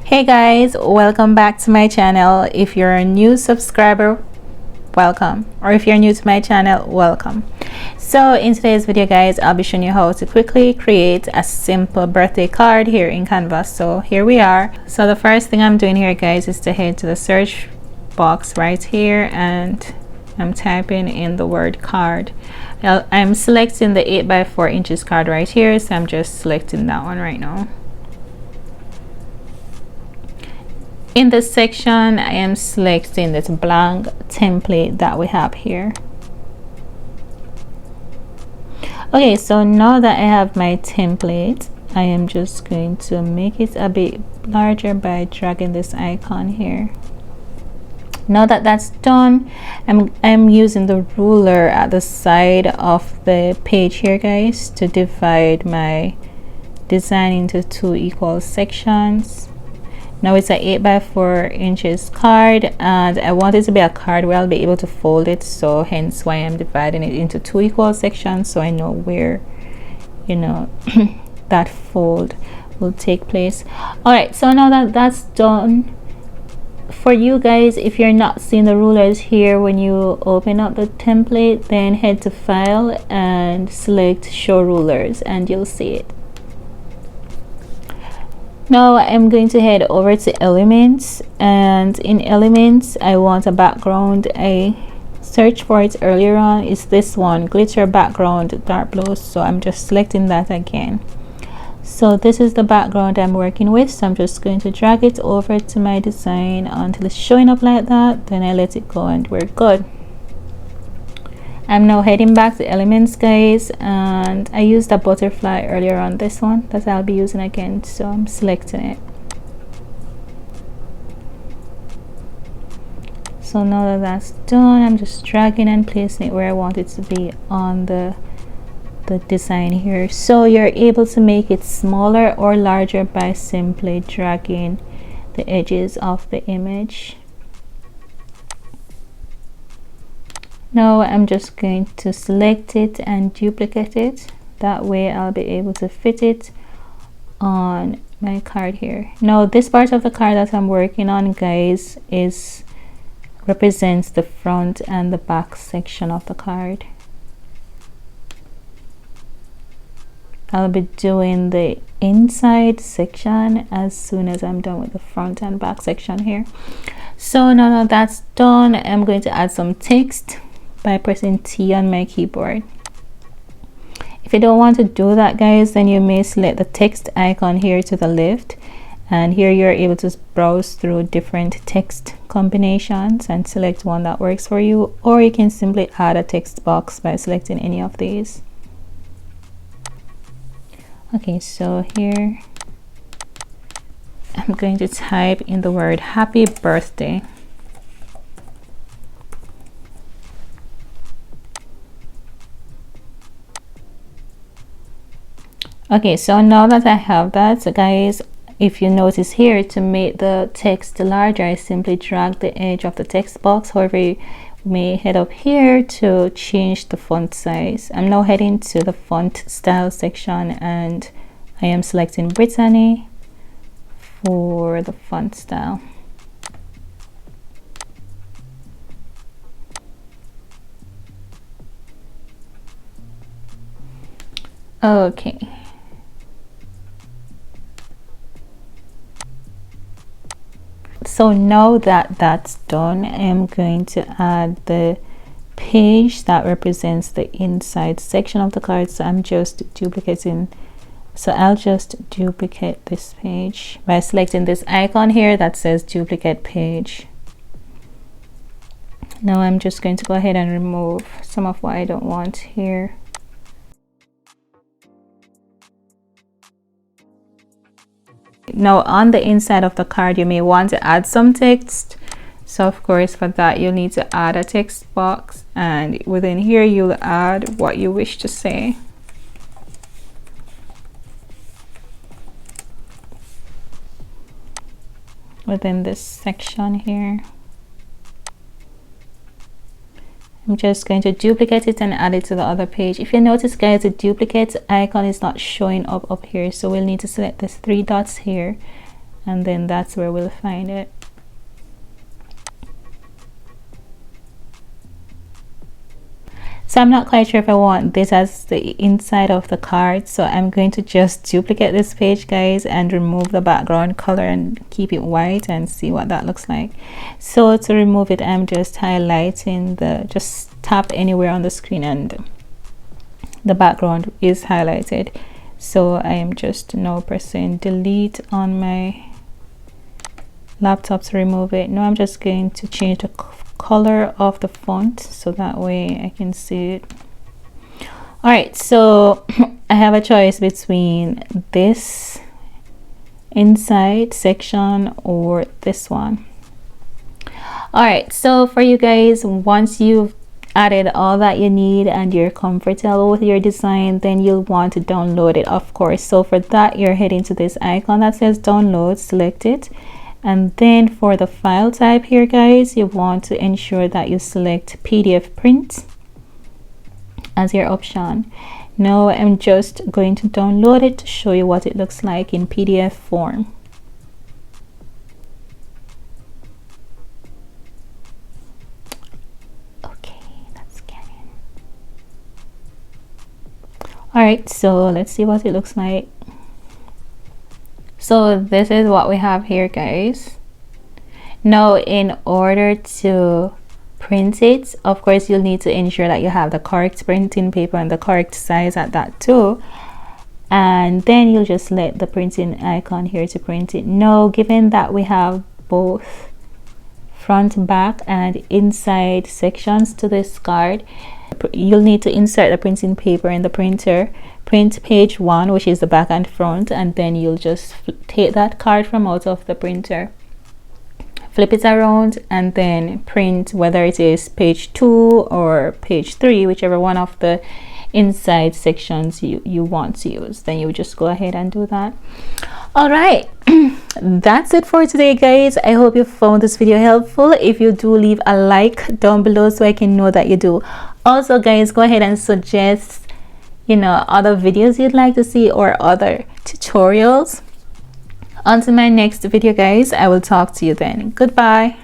Hey guys, welcome back to my channel. If you're a new subscriber, welcome, or if you're new to my channel, welcome. So in today's video guys, I'll be showing you how to quickly create a simple birthday card here in Canva. So here we are. So the first thing I'm doing here guys is to head to the search box right here and I'm typing in the word card. I'm selecting the 8 by 4 inches card right here, so I'm just selecting that one right now. In this section, I am selecting this blank template that we have here. Okay, so now that I have my template, I am just going to make it a bit larger by dragging this icon here. Now that that's done, I'm using the ruler at the side of the page here guys to divide my design into 2 equal sections. Now it's an 8 by 4 inches card and I want it to be a card where I'll be able to fold it, so hence why I'm dividing it into 2 equal sections, so I know where, you know, that fold will take place. Alright, so now that that's done, for you guys, if you're not seeing the rulers here when you open up the template, then head to file and select show rulers and you'll see it. Now I'm going to head over to elements, and in elements I want a background. I searched for it earlier on. It's this one, glitter background dark blue, so I'm just selecting that again. So this is the background I'm working with, so I'm just going to drag it over to my design until it's showing up like that, then I let it go and we're good. I'm now heading back to elements guys, and I used a butterfly earlier on this one that I'll be using again, so I'm selecting it. So now that that's done, I'm just dragging and placing it where I want it to be on the design here. So you're able to make it smaller or larger by simply dragging the edges of the image. Now I'm just going to select it and duplicate it. That way I'll be able to fit it on my card here. Now this part of the card that I'm working on guys represents the front and the back section of the card. I'll be doing the inside section as soon as I'm done with the front and back section here. So now that that's done, I'm going to add some text by pressing T on my keyboard. If you don't want to do that guys, then you may select the text icon here to the left, and here you're able to browse through different text combinations and select one that works for you, or you can simply add a text box by selecting any of these. Okay, so here I'm going to type in the word happy birthday. Okay, so now that I have that, so guys, if you notice here, to make the text larger, I simply drag the edge of the text box. However, you may head up here to change the font size. I'm now heading to the font style section and I am selecting Brittany for the font style. Okay. So now that that's done, I'm going to add the page that represents the inside section of the card. So I'm just duplicating, so I'll just duplicate this page by selecting this icon here that says duplicate page. Now I'm just going to go ahead and remove some of what I don't want here. Now on the inside of the card you may want to add some text, so of course for that you'll need to add a text box, and within here you'll add what you wish to say. Within this section here, I'm just going to duplicate it and add it to the other page. If you notice guys, the duplicate icon is not showing up here, so we'll need to select these 3 dots here and then that's where we'll find it. So I'm not quite sure if I want this as the inside of the card, so I'm going to just duplicate this page, guys, and remove the background color and keep it white and see what that looks like. So to remove it, I'm just highlighting just tap anywhere on the screen and the background is highlighted. So I am just now pressing delete on my laptop to remove it. Now I'm just going to change the color of the font so that way I can see it. All right, so I have a choice between this inside section or this one. All right, so for you guys, once you've added all that you need and you're comfortable with your design, then you'll want to download it, of course. So for that, you're heading to this icon that says download, select it, and then for the file type here, guys, you want to ensure that you select PDF print as your option. Now I'm just going to download it to show you what it looks like in PDF form. All right, so let's see what it looks like. So this is what we have here, guys. Now in order to print it, of course you'll need to ensure that you have the correct printing paper and the correct size at that too, and then you'll just select the printing icon here to print it. Now given that we have both front, back, and inside sections to this card, you'll need to insert the printing paper in the printer, print page 1, which is the back and front, and then you'll just take that card from out of the printer, flip it around, and then print whether it is page 2 or page 3, whichever one of the inside sections you want to use. Then you just go ahead and do that. All right, that's it for today, guys. I hope you found this video helpful. If you do, leave a like down below so I can know that you do. Also, guys, go ahead and suggest, other videos you'd like to see or other tutorials. Until my next video, guys, I will talk to you then. Goodbye.